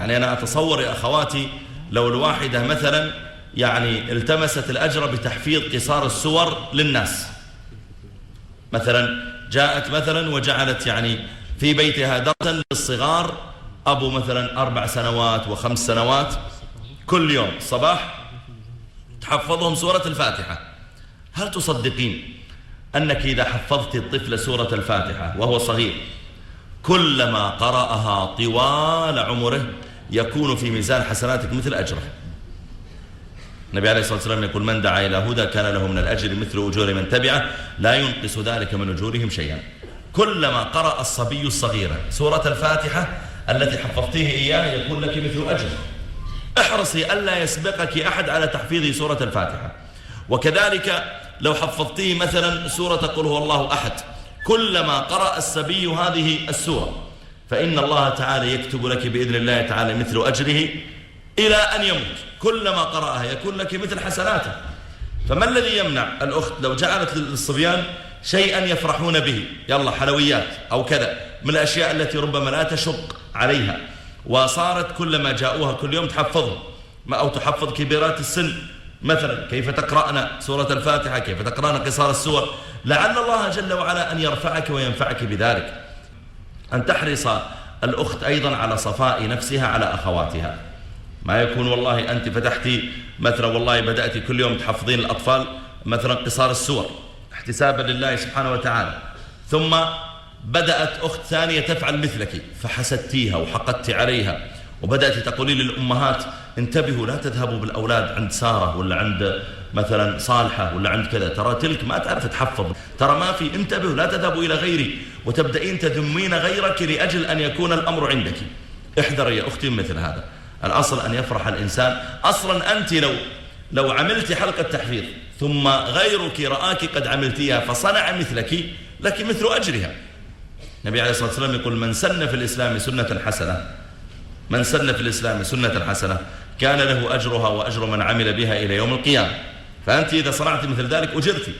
يعني أنا أتصور يا أخواتي لو الواحدة مثلا يعني التمست الأجر بتحفيظ قصار السور للناس، مثلا جاءت مثلا وجعلت يعني في بيتها درسا للصغار، أبو مثلا 4 سنوات و5 سنوات، كل يوم الصباح تحفظهم سورة الفاتحة. هل تصدقين أنك إذا حفظت الطفل سورة الفاتحة وهو صغير كلما قرأها طوال عمره يكون في ميزان حسناتك مثل أجره؟ النبي عليه الصلاة والسلام يقول: من دعا إلى هدى كان له من الأجر مثل أجور من تبعه لا ينقص ذلك من أجورهم شيئا. كلما قرأ الصبي الصغير سورة الفاتحة التي حفظتيه إياه يكون لك مثل أجر. احرصي ألا يسبقك أحد على تحفيظ سورة الفاتحة. وكذلك لو حفظتيه مثلا سورة قل هو الله أحد، كلما قرأ الصبي هذه السورة فإن الله تعالى يكتب لك بإذن الله تعالى مثل أجره إلى أن يموت. كلما قرأها يكون لك مثل حسناته. فما الذي يمنع الأخت لو جعلت للصبيان شيئا يفرحون به، يلا حلويات أو كذا من الأشياء التي ربما لا تشق عليها، وصارت كلما جاءوها كل يوم تحفظهم، أو تحفظ كبيرات السن مثلا كيف تقرأنا سورة الفاتحة، كيف تقرأنا قصار السور، لعل الله جل وعلا أن يرفعك وينفعك بذلك. أن تحرص الأخت أيضا على صفاء نفسها على أخواتها. ما يكون والله أنت فتحتي مثلا والله بدأت كل يوم تحفظين الأطفال مثلا قصار السور احتسابا لله سبحانه وتعالى، ثم بدأت أخت ثانية تفعل مثلك فحسدتيها وحقدت عليها، وبدأت تقولين للأمهات: انتبهوا لا تذهبوا بالأولاد عند سارة ولا عند مثلا صالحة ولا عند كذا، ترى تلك ما تعرف تحفظ، ترى ما في، انتبهوا لا تذهبوا إلى غيري، وتبدأين تذمين غيرك لأجل أن يكون الأمر عندك. احذر يا أختي مثل هذا. الأصل أن يفرح الإنسان. أصلا أنت لو عملت حلقة تحفيظ ثم غيرك رآك قد عملتيها فصنع مثلك، لك مثل أجرها. النبي عليه الصلاة والسلام يقول: من سن في الإسلام سنة حسنة، من سن في الإسلام سنة حسنة كان له أجرها وأجر من عمل بها إلى يوم القيامة. فأنت إذا صنعت مثل ذلك أجرتي.